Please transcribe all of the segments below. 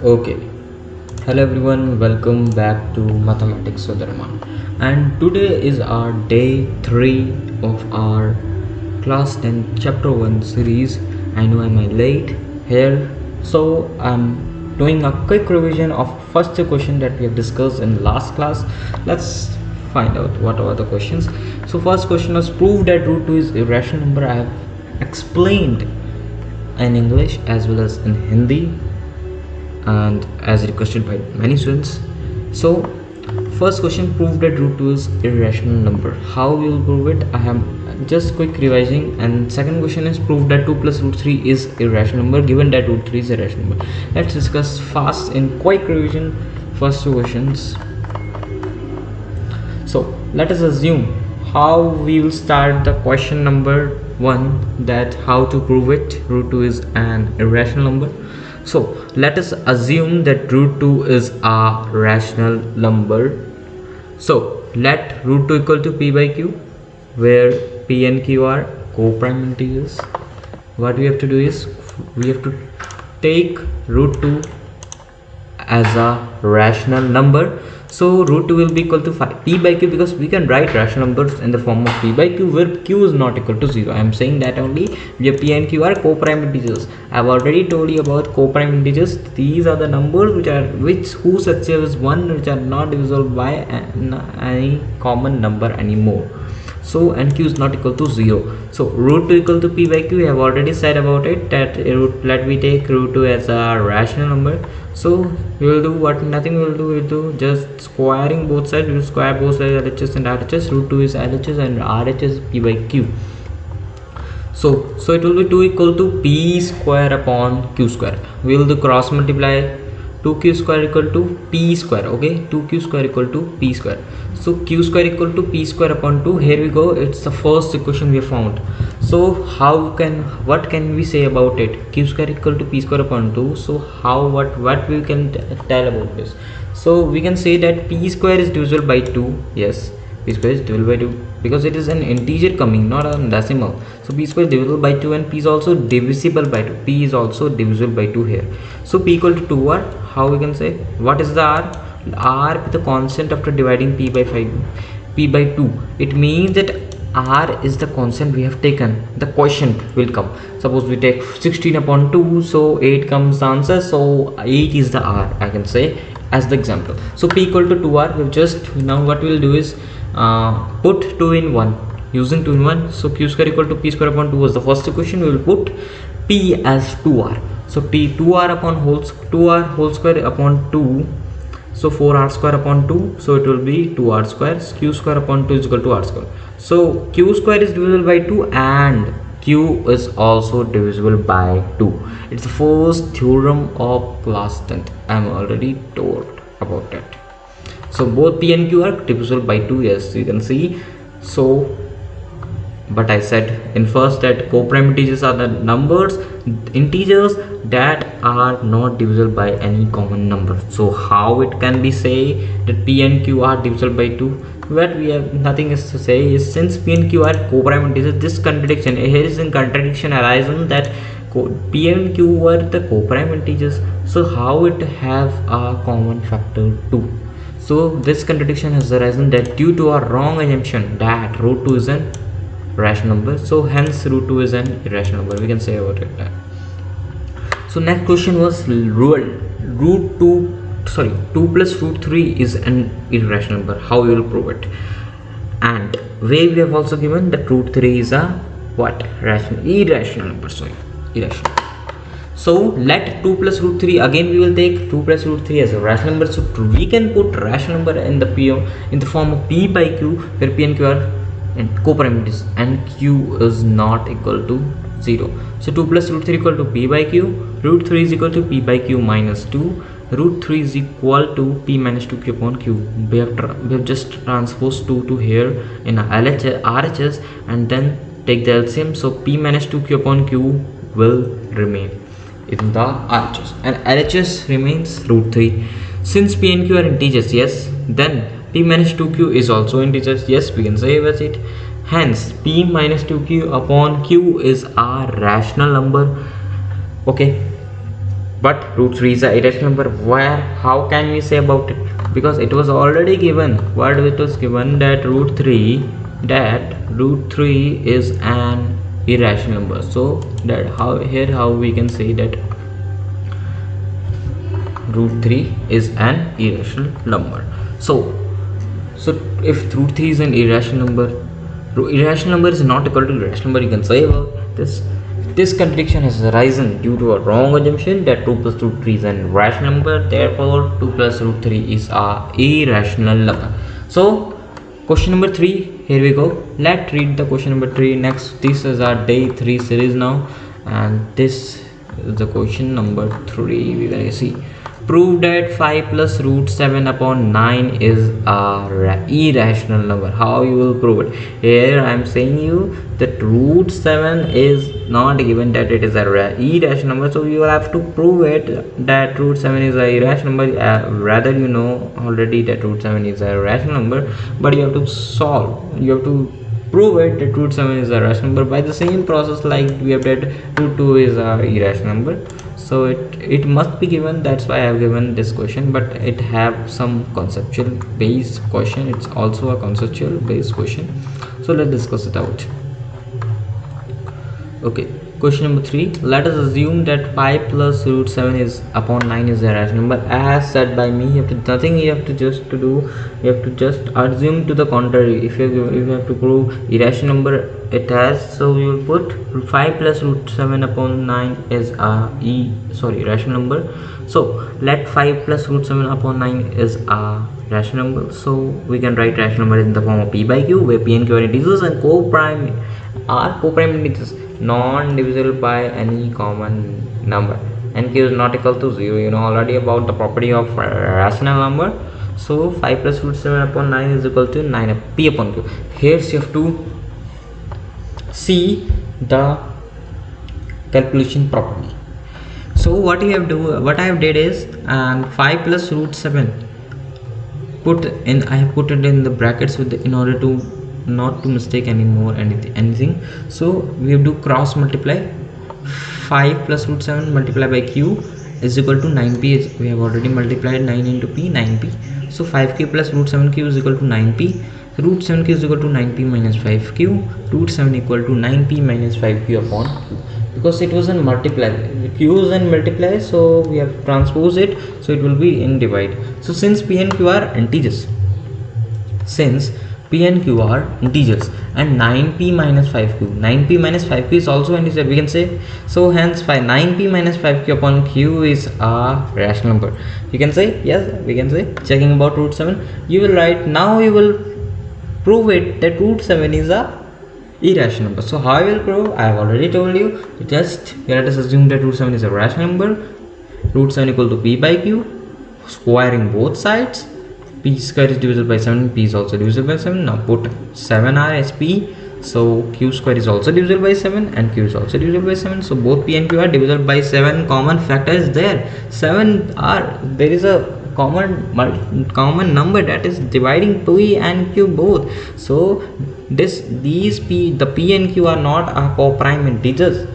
Okay, hello everyone, welcome back to Mathematics with Arman. And today is our day 3 of our class 10 chapter 1 series. I know I'm late here, so I'm doing a quick revision of first question that we have discussed in last class. Let's find out what are the questions. So first question was, prove that root 2 is irrational number. I have explained in English as well as in Hindi and as requested by many students. So first question, prove that root 2 is irrational number. How we will prove it? I am just quick revising. And second question is, prove that 2 plus root 3 is irrational number given that root 3 is irrational number. Let's discuss fast in quick revision first two questions. So let us assume how we will start the question number 1, that how to prove it root 2 is an irrational number. So let us assume that root 2 is a rational number. So let root 2 equal to p by q, where p and q are co-prime integers. What we have to do is we have to take root 2 as a rational number. So root 2 will be equal to p by q, because we can write rational numbers in the form of p by q where q is not equal to 0. I am saying that only where p and q are co-prime integers. I have already told you about co-prime integers. These are the numbers whose HCF is 1, which are not divisible by any common number anymore. So and q is not equal to 0. So root 2 equal to p by q, we have already said about it, that let me take root 2 as a rational number. So we will do what nothing we will do, we will do just squaring both sides. We will square both sides, LHS and RHS. Root 2 is LHS and RHS is p by q. So it will be 2 equal to p square upon q square. We will do cross multiply. 2q square equal to p square. Okay, 2q square equal to p square. So q square equal to p square upon 2. Here we go, it's the first equation we have found. So what can we say about it? Q square equal to p square upon 2. So what we can tell about this? So we can say that p square is divisible by 2. Yes, p square is divisible by 2 because it is an integer coming, not a decimal. So p square is divisible by 2 and p is also divisible by 2. P is also divisible by 2 here. So p equal to 2r. How we can say? What is the r? R with the constant after dividing p by 2. It means that r is the constant we have taken. The quotient will come. Suppose we take 16 upon 2, so 8 comes the answer. So 8 is the r, I can say, as the example. So p equal to 2r. We've just now what we'll do is put 2 in 1, using 2 in 1. So q square equal to p square upon 2 was the first equation. We will put p as 2r. So 2r whole square upon 2. So 4r square upon 2. So it will be 2r square. Q square upon 2 is equal to r square. So q square is divisible by 2 and q is also divisible by 2. It's the first theorem of class 10th. I am already told about it. So both p and q are divisible by 2. Yes, you can see. So but I said in first that co-prime integers are the integers that are not divisible by any common number. So how it can be say that p and q are divisible by 2? But we have nothing is to say is, since p and q are co-prime integers, this contradiction here is in contradiction arises that p and q were the co-prime integers. So how it have a common factor 2? So this contradiction has arisen that due to a wrong assumption that root 2 is an rational number, so hence root 2 is an irrational number, we can say about it that. So next question was 2 plus root 3 is an irrational number. How we will prove it? And where we have also given that root 3 is a what? Irrational number. Irrational. So let 2 plus root 3, again we will take 2 plus root 3 as a rational number. So we can put rational number in the form of p by q, where p and q are co-prime integers and q is not equal to 0. So 2 plus root 3 equal to p by q. Root 3 is equal to p by q minus 2. Root 3 is equal to p minus 2q upon q. We have just transposed 2 to here in RHS and then take the LCM. So p minus 2q upon q will remain in the RHS and LHS remains root 3. Since p and q are integers, yes, then p minus 2q is also integers. Yes, we can say that's it. Hence p minus 2q upon q is a rational number. Okay, but root 3 is an irrational number. Where, how can we say about it? Because it was already given, what it was given, that root 3 is an irrational number. So that how we can say that root 3 is an irrational number. So if root 3 is an irrational number is not equal to irrational number, you can say about this contradiction has arisen due to a wrong assumption that 2 plus root 3 is an rational number. Therefore 2 plus root 3 is a irrational number. So question number 3, here we go. Let's read the question number 3 next. This is our day 3 series now, and this is the question number 3. We're gonna see, prove that 5 plus root 7 upon 9 is a irrational number. How you will prove it? Here I am saying you that root 7 is not given that it is a irrational number, so you will have to prove it that root 7 is a irrational number. Rather, you know already that root 7 is a rational number, but you have to prove it that root 7 is a rational number by the same process like we have did root 2 is a irrational number. So it must be given, that's why I have given this question, but it have some conceptual based question. It's also a conceptual based question, so let's discuss it out. Okay, question number 3, let us assume that 5 plus root 7 is upon 9 is a rational number. As said by me, you have to just assume to the contrary. If you have to prove irrational number it has, so we will put 5 plus root 7 upon 9 is a rational number. So let 5 plus root 7 upon 9 is a rational number. So we can write rational number in the form of p by q, where p and q are integers and co-prime integers, non-divisible by any common number, and q is not equal to 0. You know already about the property of rational number. So 5 plus root 7 upon 9 is equal to 9 p upon q. Here you have to see the calculation properly. So what I have did is 5 plus root 7 I have put it in the brackets in order to not to mistake anymore anything. So we have to cross multiply 5 plus root 7 multiplied by q is equal to 9p. We have already multiplied 9 into p, 9p. So 5q plus root 7q is equal to 9p. Root 7q is equal to 9p minus 5q. Root 7 equal to 9p minus 5q upon q. Because it was in multiply, q is in multiply, so we have transposed it, so it will be in divide. So since p and q are integers, and 9p minus 5q is also integer, we can say. So hence 9p minus 5q upon q is a rational number. You can say yes, we can say. Checking about root 7, you will write, now you will prove it that root 7 is a irrational number. So how I will prove? I have already told you. Just let us assume that root 7 is a rational number. Root 7 equal to p by q, squaring both sides. P square is divisible by 7, p is also divisible by 7. Now put 7r as p, so q square is also divisible by 7 and q is also divisible by 7. So both p and q are divisible by 7. Common factor is there. There is a common number that is dividing p and q both. So the p and q are not a co-prime integers.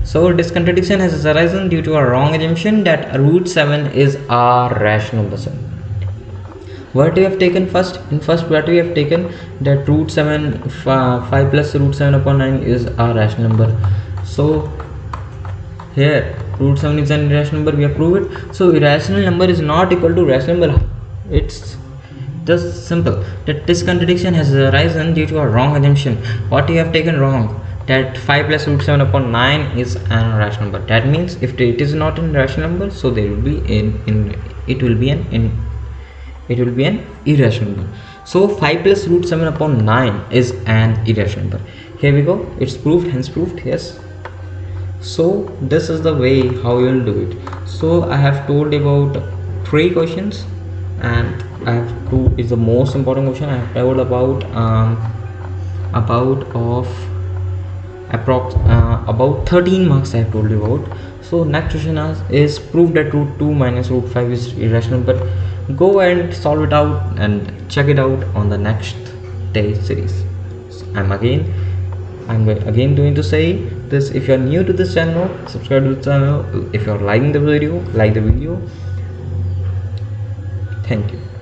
So this contradiction has arisen due to a wrong assumption that root 7 is a rational number. What we have taken first? What we have taken that root 7 5 plus root 7 upon 9 is a rational number. So here root 7 is an irrational number, we have proved it. So irrational number is not equal to rational number. It's just simple that this contradiction has arisen due to a wrong assumption. What you have taken wrong? That 5 plus root 7 upon 9 is an irrational number. That means if it is not an irrational number, so there will be it will be an irrational number. So 5 plus root 7 upon 9 is an irrational number. Here we go. It's proved, hence proved. Yes. So this is the way how you will do it. So I have told about 3 questions, and I have 2 is the most important question. I have told about 13 marks I have told you about. So next question is prove that root 2 minus root 5 is irrational number. Go and solve it out and check it out on the next day series. So I'm again going to say this. If you're new to this channel, subscribe to the channel. If you're liking the video, like the video. Thank you.